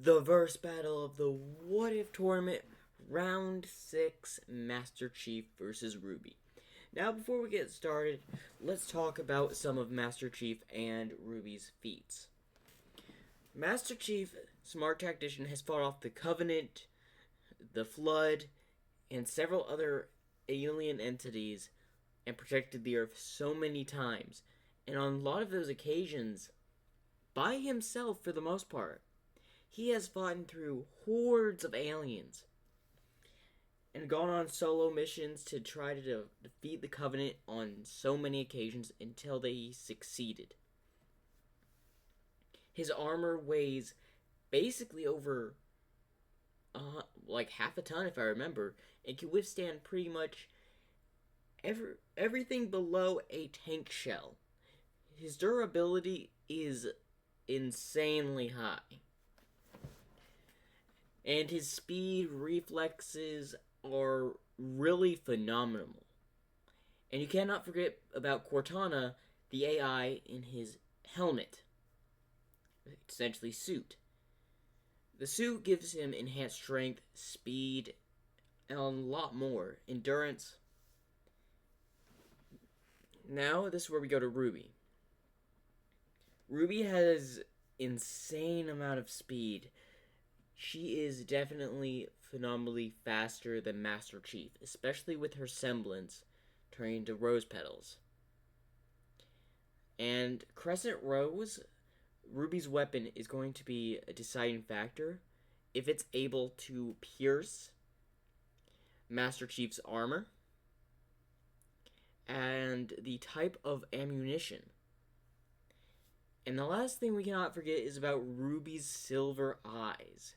The verse battle of the What If tournament, round 6, Master Cheif versus Ruby. Now, before we get started, let's talk about some of Master Cheif and Ruby's feats. Master Cheif, Smart Tactician, has fought off the Covenant, the Flood, and several other alien entities and protected the Earth so many times, and on a lot of those occasions, by himself for the most part. He has fought through hordes of aliens and gone on solo missions to try to defeat the Covenant on so many occasions until they succeeded. His armor weighs basically over like half a ton, if I remember, and can withstand pretty much everything below a tank shell. His durability is insanely high. And his speed, reflexes are really phenomenal. And you cannot forget about Cortana, the AI in his helmet, essentially suit. The suit gives him enhanced strength, speed, and a lot more. Endurance. Now, this is where we go to Ruby. Ruby has insane amount of speed. She is definitely phenomenally faster than Master Cheif, especially with her semblance turning into rose petals. And Crescent Rose, Ruby's weapon, is going to be a deciding factor if it's able to pierce Master Chief's armor and the type of ammunition. And the last thing we cannot forget is about Ruby's silver eyes,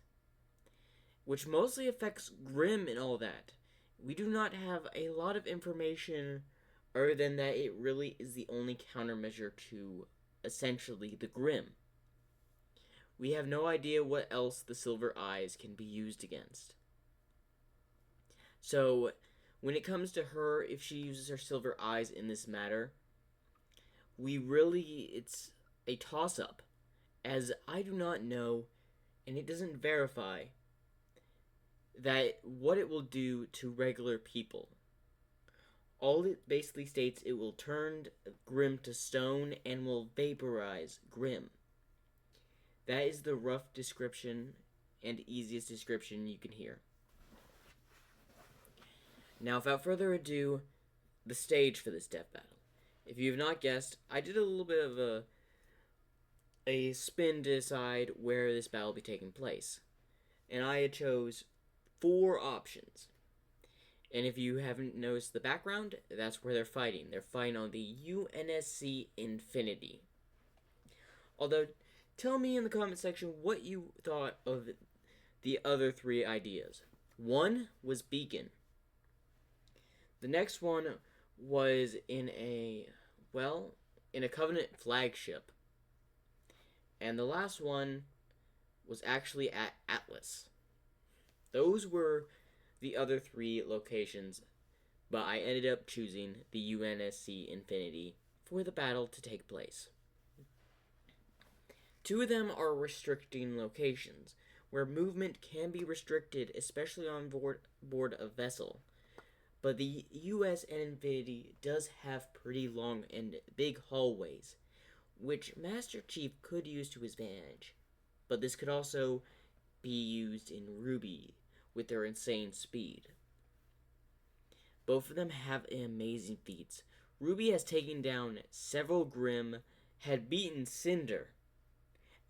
which mostly affects Grimm and all that. We do not have a lot of information other than that it really is the only countermeasure to, essentially, the Grimm. We have no idea what else the silver eyes can be used against. So, when it comes to her, if she uses her silver eyes in this matter, it's a toss-up, as I do not know, and it doesn't verify that what it will do to regular people. All it basically states, it will turn Grimm to stone and will vaporize Grimm. That is the rough description and easiest description you can hear. Now, without further ado, the stage for this death battle. If you have not guessed, I did a little bit of a spin to decide where this battle will be taking place. And I chose 4 options. And if you haven't noticed the background, that's where they're fighting. They're fighting on the UNSC Infinity. Although, tell me in the comment section what you thought of the other 3 ideas. One was Beacon. The next one was in a Covenant flagship. And the last one was actually at Atlas. Those were the other 3 locations, but I ended up choosing the UNSC Infinity for the battle to take place. 2 of them are restricting locations, where movement can be restricted, especially on board a vessel. But the USN Infinity does have pretty long and big hallways, which Master Cheif could use to his advantage. But this could also be used in Ruby with their insane speed. Both of them have amazing feats. Ruby has taken down several Grimm, had beaten Cinder,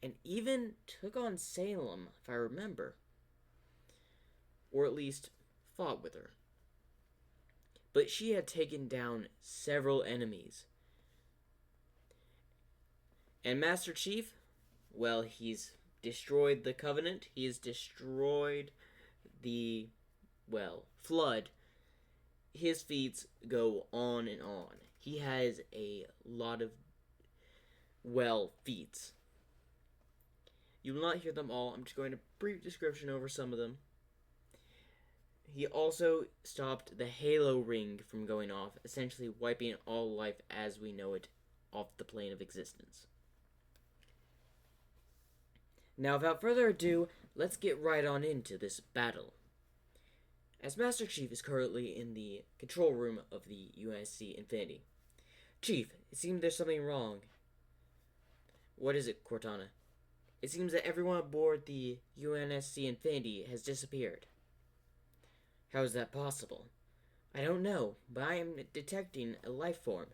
and even took on Salem, if I remember. Or at least fought with her. But she had taken down several enemies. And Master Cheif, well, he's destroyed the Covenant. He has destroyed the, Flood. His feats go on and on. He has a lot of, feats. You will not hear them all. I'm just going to brief description over some of them. He also stopped the Halo ring from going off, essentially wiping all life as we know it off the plane of existence. Now, without further ado, let's get right on into this battle. As Master Chief is currently in the control room of the UNSC Infinity. Chief, it seems there's something wrong. What is it, Cortana? It seems that everyone aboard the UNSC Infinity has disappeared. How is that possible? I don't know, but I am detecting a life form.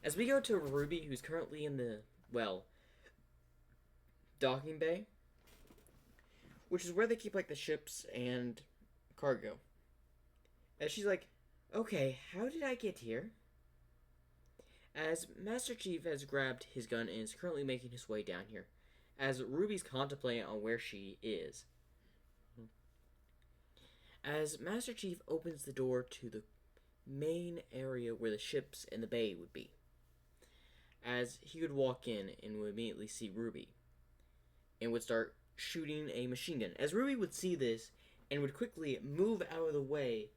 As we go to Ruby, who's currently in the, docking bay, which is where they keep, the ships and cargo. As she's like, okay, how did I get here? As Master Chief has grabbed his gun and is currently making his way down here, as Ruby's contemplating on where she is. As Master Chief opens the door to the main area where the ships and the bay would be, as he would walk in and would immediately see Ruby, and would start shooting a machine gun. As Ruby would see this, and would quickly move out of the way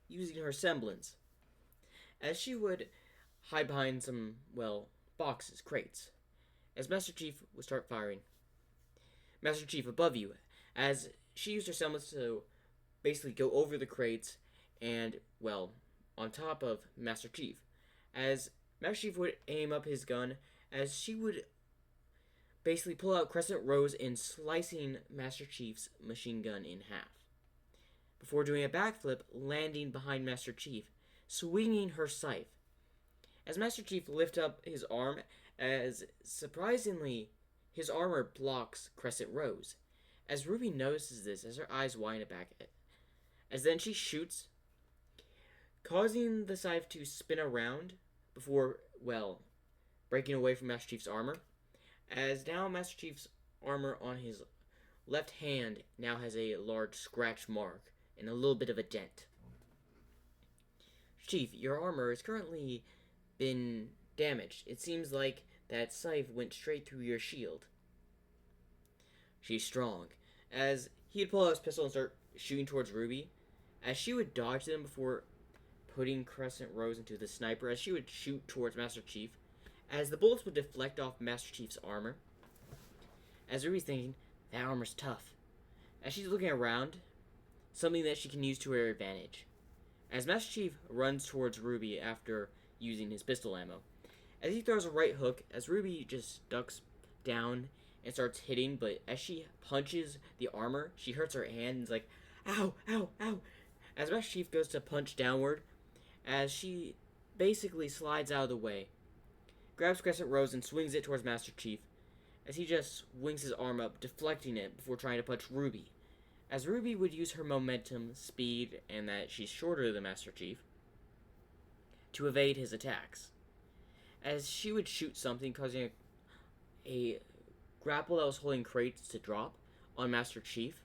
using her semblance, as she would hide behind some, boxes, crates, as Master Chief would start firing. Master Chief, above you, as she used her semblance to basically go over the crates and, on top of Master Chief, as Master Chief would aim up his gun, as she would basically pull out Crescent Rose and slicing Master Chief's machine gun in half, before doing a backflip, landing behind Master Chief, swinging her scythe. As Master Chief lifts up his arm, as surprisingly, his armor blocks Crescent Rose. As Ruby notices this, as her eyes widen back, as then she shoots, causing the scythe to spin around before, breaking away from Master Chief's armor. As now Master Chief's armor on his left hand now has a large scratch mark and a little bit of a dent. Chief, your armor has currently been damaged. It seems like that scythe went straight through your shield. She's strong. As he'd pull out his pistol and start shooting towards Ruby, as she would dodge them before putting Crescent Rose into the sniper, as she would shoot towards Master Chief, as the bullets would deflect off Master Chief's armor. As Ruby's thinking, that armor's tough. As she's looking around, something that she can use to her advantage. As Master Chief runs towards Ruby after using his pistol ammo, as he throws a right hook, as Ruby just ducks down and starts hitting, but as she punches the armor, she hurts her hand and is like, ow, ow, ow. As Master Chief goes to punch downward, as she basically slides out of the way, grabs Crescent Rose and swings it towards Master Chief, as he just wings his arm up, deflecting it before trying to punch Ruby. As Ruby would use her momentum, speed, and that she's shorter than Master Chief, to evade his attacks. As she would shoot something, causing a grapple that was holding crates to drop on Master Chief,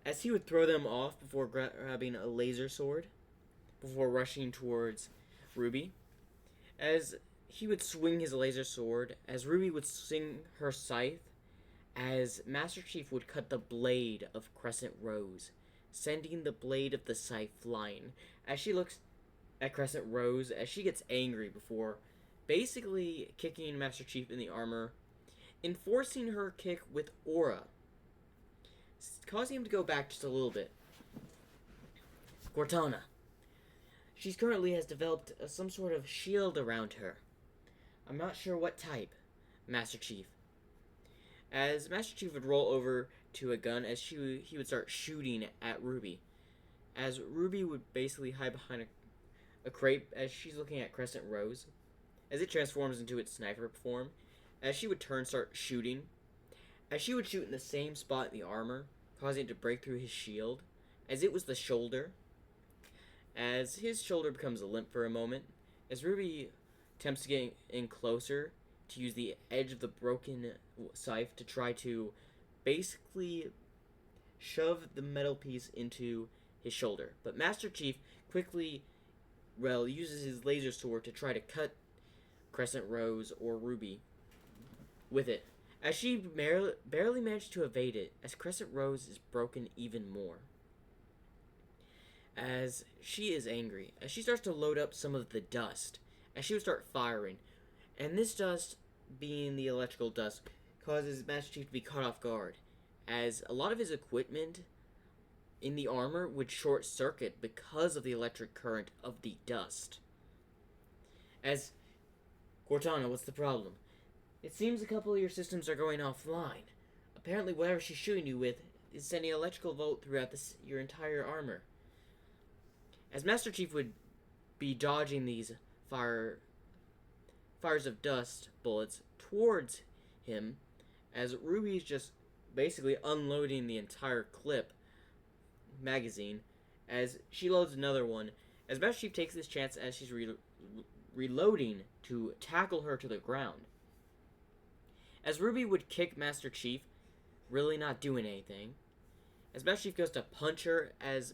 as he would throw them off before grabbing a laser sword, before rushing towards Ruby. As he would swing his laser sword, as Ruby would swing her scythe, as Master Chief would cut the blade of Crescent Rose, sending the blade of the scythe flying. As she looks at Crescent Rose, as she gets angry before basically kicking Master Chief in the armor, enforcing her kick with aura, causing him to go back just a little bit. Cortana. She currently has developed some sort of shield around her. I'm not sure what type, Master Chief. As Master Chief would roll over to a gun, as he would start shooting at Ruby. As Ruby would basically hide behind a crate as she's looking at Crescent Rose. As it transforms into its sniper form, as she would turn start shooting. As she would shoot in the same spot in the armor, causing it to break through his shield, as it was the shoulder. As his shoulder becomes limp for a moment, as Ruby attempts to get in closer to use the edge of the broken scythe to try to basically shove the metal piece into his shoulder. But Master Chief quickly, uses his laser sword to try to cut Crescent Rose or Ruby with it, as she barely managed to evade it, as Crescent Rose is broken even more. As she is angry, as she starts to load up some of the dust, as she would start firing, and this dust, being the electrical dust, causes Master Chief to be caught off guard, as a lot of his equipment in the armor would short circuit because of the electric current of the dust. As Cortana, what's the problem? It seems a couple of your systems are going offline. Apparently, whatever she's shooting you with is sending electrical volt throughout your entire armor. As Master Chief would be dodging these fires of dust bullets towards him, as Ruby's just basically unloading the entire clip magazine, as she loads another one, as Master Chief takes this chance as she's reloading to tackle her to the ground. As Ruby would kick Master Chief, really not doing anything, as Master Chief goes to punch her, as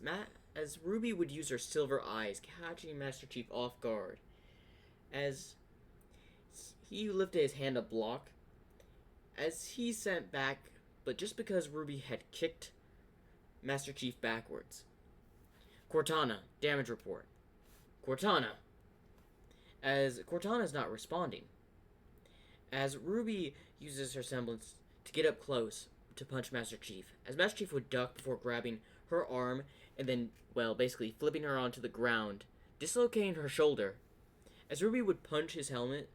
Ruby would use her silver eyes, catching Master Chief off guard. As he lifted his hand to block, as he sent back, but just because Ruby had kicked Master Chief backwards. Cortana, damage report. Cortana. As Cortana's not responding. As Ruby uses her semblance to get up close to punch Master Chief. As Master Chief would duck before grabbing her arm and then, basically flipping her onto the ground, dislocating her shoulder. As Ruby would punch his helmet,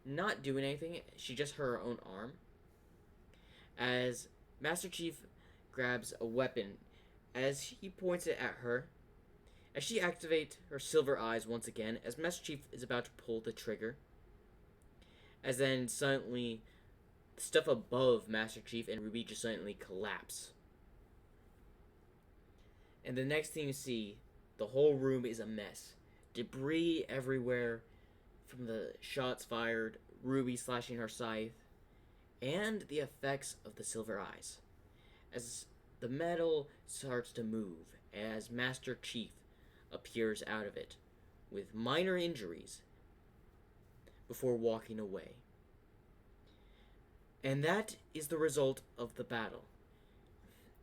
not doing anything, she just hurt her own arm. As Master Chief grabs a weapon, as he points it at her, as she activates her silver eyes once again, as Master Chief is about to pull the trigger, as then suddenly the stuff above Master Chief and Ruby just suddenly collapse. And the next thing you see, the whole room is a mess. Debris everywhere from the shots fired, Ruby slashing her scythe, and the effects of the silver eyes. As the metal starts to move, as Master Chief appears out of it, with minor injuries, before walking away. And that is the result of the battle.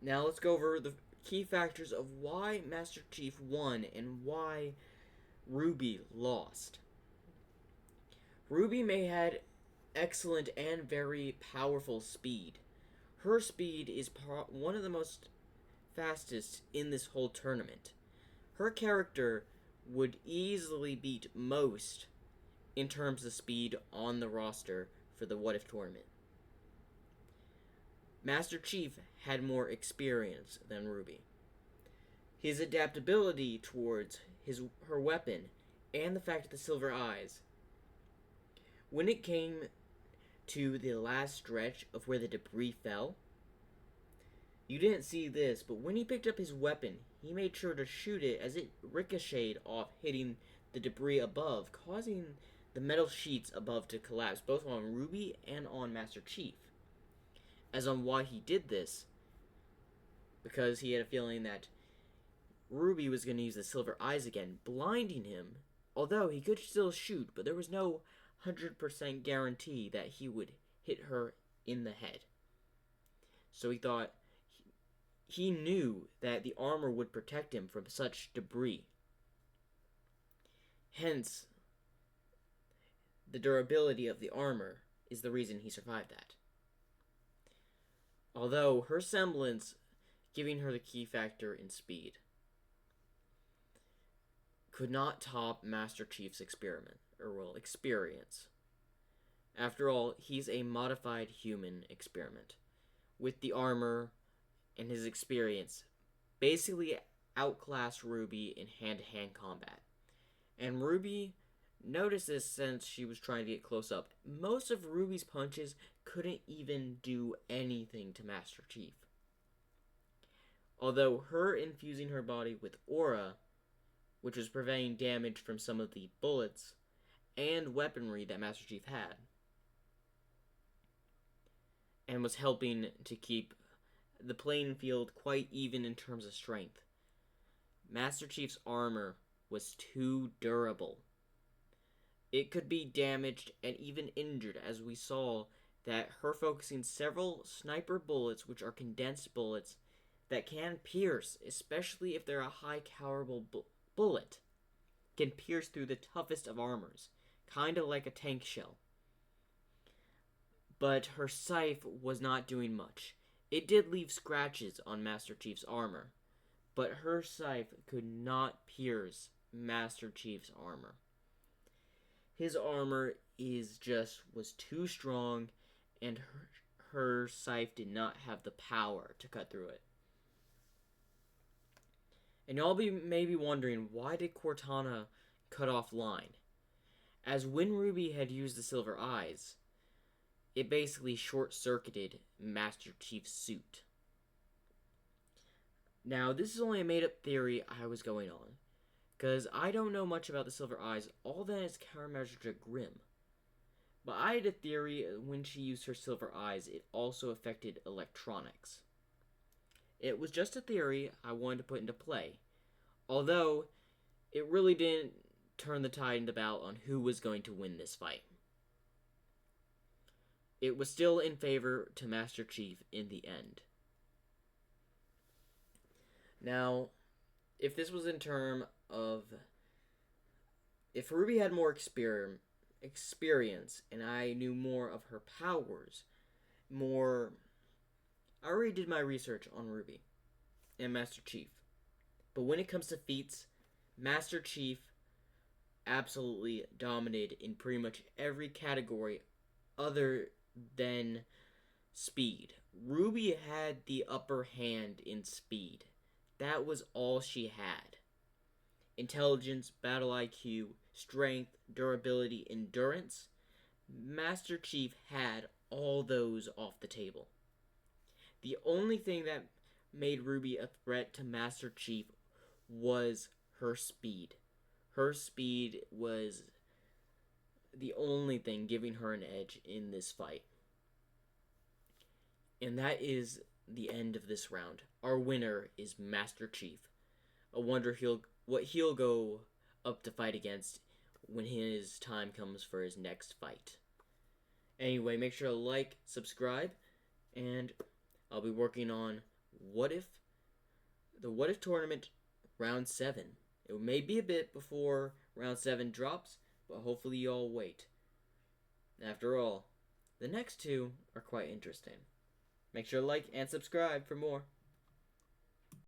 Now let's go over the key factors of why Master Chief won and why Ruby lost. Ruby may had excellent and very powerful speed. Her speed is one of the most fastest in this whole tournament. Her character would easily beat most in terms of speed on the roster for the What If tournament. Master Chief had more experience than Ruby. His adaptability towards her weapon and the fact of the silver eyes. When it came to the last stretch of where the debris fell, you didn't see this, but when he picked up his weapon, he made sure to shoot it as it ricocheted off, hitting the debris above, causing the metal sheets above to collapse, both on Ruby and on Master Chief. As on why he did this, because he had a feeling that Ruby was going to use the silver eyes again, blinding him, although he could still shoot, but there was no 100% guarantee that he would hit her in the head. So he thought, he knew that the armor would protect him from such debris. Hence, the durability of the armor is the reason he survived that. Although her semblance, giving her the key factor in speed, could not top Master Chief's experience. After all, he's a modified human experiment, with the armor and his experience basically outclassed Ruby in hand-to-hand combat. And Ruby noticed this since she was trying to get close up. Most of Ruby's punches couldn't even do anything to Master Chief. Although her infusing her body with aura, which was preventing damage from some of the bullets and weaponry that Master Chief had, and was helping to keep the playing field quite even in terms of strength. Master Chief's armor was too durable. It could be damaged and even injured, as we saw that her focusing several sniper bullets, which are condensed bullets, that can pierce, especially if they're a high caliber bullet, can pierce through the toughest of armors, kind of like a tank shell. But her scythe was not doing much. It did leave scratches on Master Chief's armor, but her scythe could not pierce Master Chief's armor. His armor was too strong, and her scythe did not have the power to cut through it. And y'all may be wondering, why did Cortana cut off line? As when Ruby had used the silver eyes, it basically short-circuited Master Chief's suit. Now, this is only a made-up theory I was going on, because I don't know much about the silver eyes, all that is countermeasure to Grimm. But I had a theory when she used her silver eyes, it also affected electronics. It was just a theory I wanted to put into play, although it really didn't turn the tide in the battle on who was going to win this fight. It was still in favor to Master Chief in the end. Now, if this was in terms of if Ruby had more experience and I knew more of her powers, I already did my research on Ruby and Master Chief. But when it comes to feats, Master Chief absolutely dominated in pretty much every category other than speed. Ruby had the upper hand in speed. That was all she had. Intelligence, battle IQ, strength, durability, endurance. Master Chief had all those off the table. The only thing that made Ruby a threat to Master Chief was her speed. Her speed was the only thing giving her an edge in this fight. And that is the end of this round. Our winner is Master Chief. I wonder what he'll go up to fight against when his time comes for his next fight. Anyway, make sure to like, subscribe, and I'll be working on the What If tournament round 7. It may be a bit before round 7 drops, but hopefully y'all wait. After all, the next two are quite interesting. Make sure to like and subscribe for more.